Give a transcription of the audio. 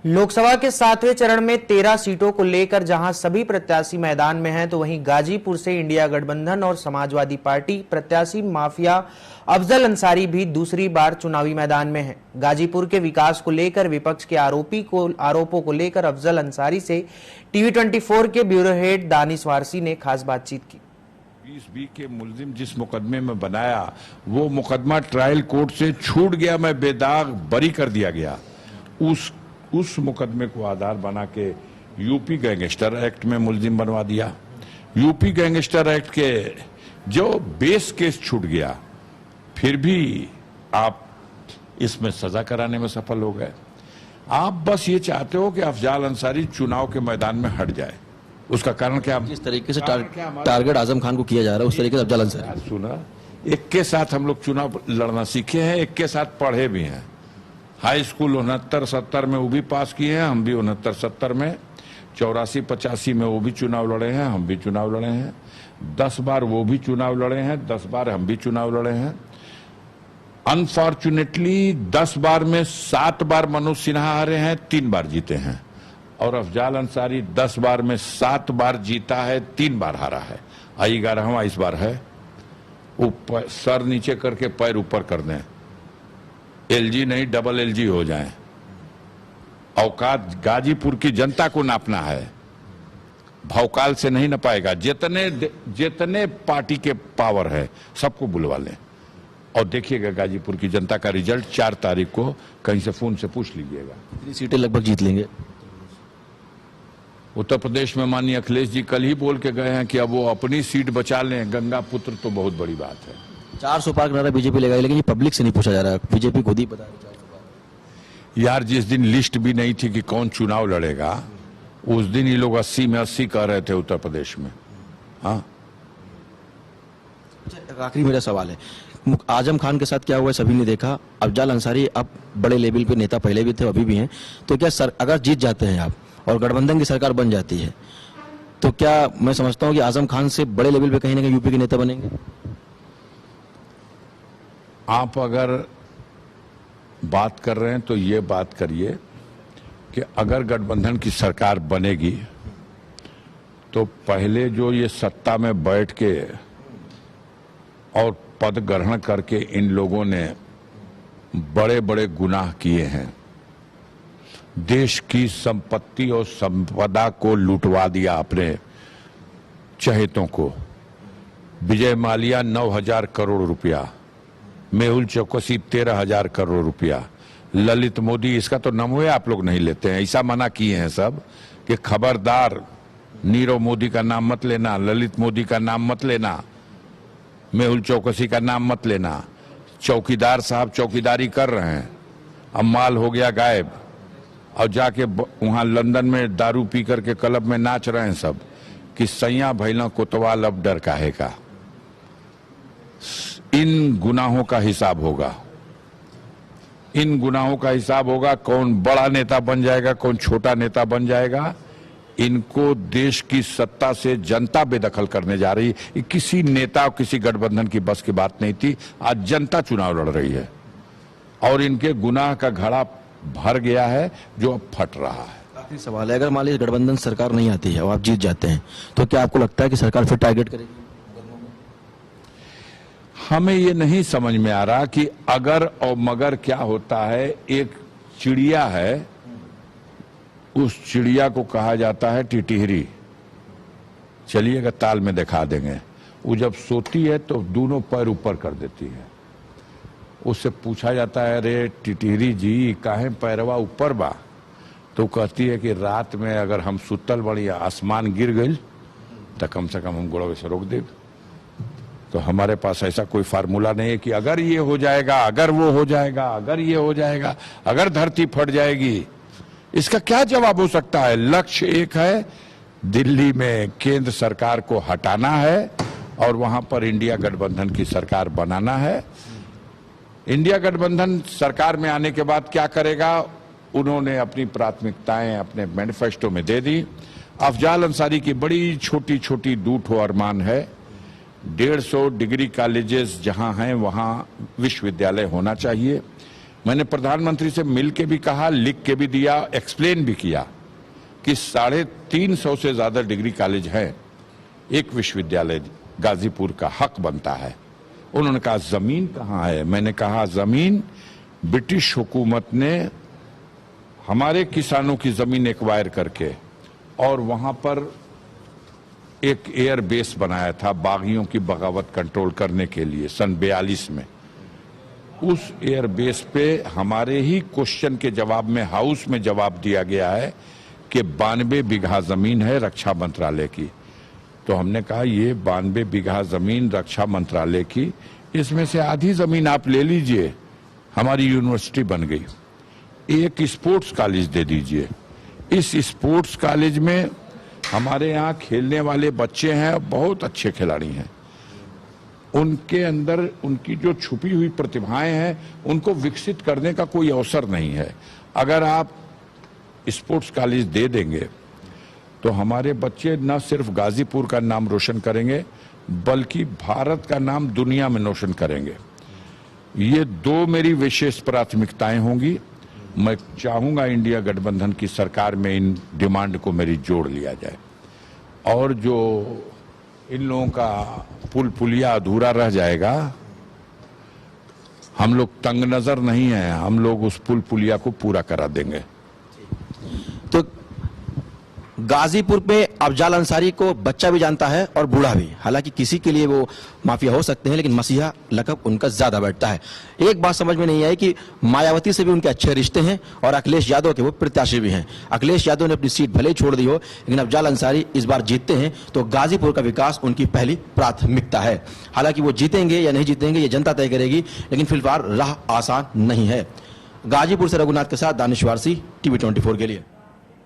लोकसभा के 7वें चरण में 13 सीटों को लेकर जहां सभी प्रत्याशी मैदान में हैं, तो वहीं गाजीपुर से इंडिया गठबंधन और समाजवादी पार्टी प्रत्याशी माफिया अफजल अंसारी भी दूसरी बार चुनावी मैदान में हैं। गाजीपुर के विकास को लेकर विपक्ष के आरोपों को लेकर अफजल अंसारी से टीवी 24 के ब्यूरो हेड दानिश वारसी ने खास बातचीत की। 20B के मुलजिम जिस मुकदमे में बनाया वो मुकदमा ट्रायल कोर्ट से छूट गया, मैं बेदाग बरी कर दिया गया। उस मुकदमे को आधार बना के यूपी गैंगस्टर एक्ट में मुलजिम बनवा दिया। यूपी गैंगस्टर एक्ट के जो बेस केस छूट गया, फिर भी आप इसमें सजा कराने में सफल हो गए। आप बस ये चाहते हो कि अफजल अंसारी चुनाव के मैदान में हट जाए। उसका कारण क्या? जिस तरीके से टारगेट आजम खान को किया जा रहा है उस तरीके से अफजल अंसारी। सुना, एक के साथ हम लोग चुनाव लड़ना सीखे हैं, एक के साथ पढ़े भी हैं। हाई स्कूल 69-70 में वो भी पास किए हैं, हम भी 69-70 में, 84-85 में वो भी चुनाव लड़े हैं, हम भी चुनाव लड़े हैं। 10 बार वो भी चुनाव लड़े हैं, 10 बार हम भी चुनाव लड़े हैं। अनफॉर्चुनेटली 10 बार में 7 बार मनोज सिन्हा हारे हैं, 3 बार जीते हैं। और अफजल अंसारी 10 बार में 7 बार जीता है, 3 बार हारा है। 11वां इस बार है। ऊपर सर नीचे करके पैर ऊपर कर दें, LG नहीं डबल LG हो जाए। औकात गाजीपुर की जनता को नापना है, भौकाल से नहीं नपाएगा। जितने पार्टी के पावर है सबको बुलवा लें और देखिएगा गाजीपुर की जनता का रिजल्ट 4 तारीख को। कहीं से फोन से पूछ लीजिएगा। कितनी सीटें लगभग जीत लेंगे? उत्तर प्रदेश में माननीय अखिलेश जी कल ही बोल के गए हैं कि अब वो अपनी सीट बचा लें। गंगा पुत्र तो बहुत बड़ी बात है। 400 पार नारा बीजेपी लगाई, लेकिन ये पब्लिक से नहीं पूछा जा रहा है। बीजेपी खुद ही बता रही है 400 पार। यार, जिस दिन लिस्ट भी नहीं थी कि कौन चुनाव लड़ेगा, उस दिन ये लोग 80 में 80 कह रहे थे उत्तर प्रदेश में। हाँ, आखिरी मेरा सवाल है, आजम खान के साथ क्या हुआ सभी ने देखा। अफजल अंसारी अब बड़े लेवल पे नेता पहले भी थे, अभी भी हैं। तो क्या अगर जीत जाते हैं आप और गठबंधन की सरकार बन जाती है, तो क्या मैं समझता हूं कि आजम खान से बड़े लेवल पे कहीं ना कहीं यूपी के नेता बनेंगे? आप अगर बात कर रहे हैं तो ये बात करिए कि अगर गठबंधन की सरकार बनेगी तो पहले जो ये सत्ता में बैठ के और पद ग्रहण करके इन लोगों ने बड़े बड़े गुनाह किए हैं। देश की संपत्ति और संपदा को लुटवा दिया अपने चहेतों को। विजय माल्या 9,000 करोड़ रुपया, मेहुल चौकसी 13,000 करोड़ रुपया, ललित मोदी, इसका तो नाम हुए आप लोग नहीं लेते हैं। ऐसा मना किए हैं सब कि खबरदार नीरव मोदी का नाम मत लेना, ललित मोदी का नाम मत लेना, मेहुल चौकसी का नाम मत लेना। चौकीदार साहब चौकीदारी कर रहे हैं, अब माल हो गया गायब और जाके वहां लंदन में दारू पी करके क्लब में नाच रहे हैं सब कि सैया भैला कोतवाल अब डर काहे का। इन गुनाहों का हिसाब होगा, इन गुनाहों का हिसाब होगा। कौन बड़ा नेता बन जाएगा, कौन छोटा नेता बन जाएगा, इनको देश की सत्ता से जनता बेदखल करने जा रही है। किसी नेता और किसी गठबंधन की बस की बात नहीं थी। आज जनता चुनाव लड़ रही है और इनके गुनाह का घड़ा भर गया है जो अब फट रहा है। आखिरी सवाल है, अगर मान लीजिए गठबंधन सरकार नहीं आती है और आप जीत जाते हैं, तो क्या आपको लगता है कि सरकार फिर टारगेट करेगी? हमें ये नहीं समझ में आ रहा कि अगर और मगर क्या होता है। एक चिड़िया है, उस चिड़िया को कहा जाता है टिटहरी। चलिएगा ताल में दिखा देंगे। वो जब सोती है तो दोनों पैर ऊपर कर देती है। उससे पूछा जाता है, अरे टिटहरी जी काहे पैरवा ऊपर बा? तो कहती है कि रात में अगर हम सुतल बड़ी आसमान गिर गई तो कम से कम हम गोड़वे से रोक दे। तो हमारे पास ऐसा कोई फार्मूला नहीं है कि अगर ये हो जाएगा, अगर वो हो जाएगा, अगर ये हो जाएगा, अगर धरती फट जाएगी। इसका क्या जवाब हो सकता है? लक्ष्य एक है, दिल्ली में केंद्र सरकार को हटाना है और वहां पर इंडिया गठबंधन की सरकार बनाना है। इंडिया गठबंधन सरकार में आने के बाद क्या करेगा, उन्होंने अपनी प्राथमिकताएं अपने मैनिफेस्टो में दे दी। अफजल अंसारी की बड़ी छोटी छोटी दूठो अरमान है। 150 डिग्री कॉलेजेस जहां हैं वहां विश्वविद्यालय होना चाहिए। मैंने प्रधानमंत्री से मिल के भी कहा, लिख के भी दिया, एक्सप्लेन भी किया कि 350 से ज्यादा डिग्री कॉलेज हैं, एक विश्वविद्यालय गाजीपुर का हक बनता है। उन्होंने कहा जमीन कहां है? मैंने कहा जमीन ब्रिटिश हुकूमत ने हमारे किसानों की जमीन एक्वायर करके और वहां पर एक एयर बेस बनाया था बागियों की बगावत कंट्रोल करने के लिए सन 42 में। उस एयर बेस पे हमारे ही क्वेश्चन के जवाब में हाउस में जवाब दिया गया है कि 92 बीघा जमीन है रक्षा मंत्रालय की। तो हमने कहा ये 92 बीघा जमीन रक्षा मंत्रालय की, इसमें से आधी जमीन आप ले लीजिए, हमारी यूनिवर्सिटी बन गई। एक स्पोर्ट्स कॉलेज दे दीजिए, इस स्पोर्ट्स कॉलेज में हमारे यहाँ खेलने वाले बच्चे हैं, बहुत अच्छे खिलाड़ी हैं, उनके अंदर उनकी जो छुपी हुई प्रतिभाएं हैं उनको विकसित करने का कोई अवसर नहीं है। अगर आप स्पोर्ट्स कॉलेज दे देंगे तो हमारे बच्चे न सिर्फ गाजीपुर का नाम रोशन करेंगे बल्कि भारत का नाम दुनिया में रोशन करेंगे। ये दो मेरी विशेष प्राथमिकताएं होंगी। मैं चाहूंगा इंडिया गठबंधन की सरकार में इन डिमांड को मेरी जोड़ लिया जाए और जो इन लोगों का पुल पुलिया अधूरा रह जाएगा, हम लोग तंग नजर नहीं है, हम लोग उस पुल पुलिया को पूरा करा देंगे। तो गाजीपुर पे अफजाल अंसारी को बच्चा भी जानता है और बूढ़ा भी। हालांकि किसी के लिए वो माफिया हो सकते हैं, लेकिन मसीहा लकब उनका ज्यादा बैठता है। एक बात समझ में नहीं आई कि मायावती से भी उनके अच्छे रिश्ते हैं और अखिलेश यादव के वो प्रत्याशी भी हैं। अखिलेश यादव ने अपनी सीट भले ही छोड़ दी हो, लेकिन अफजाल अंसारी इस बार जीतते हैं तो गाजीपुर का विकास उनकी पहली प्राथमिकता है। हालांकि वो जीतेंगे या नहीं जीतेंगे ये जनता तय करेगी, लेकिन फिलहाल राह आसान नहीं है। गाजीपुर से रघुनाथ के साथ दानिश वारसी, TV 24 के लिए।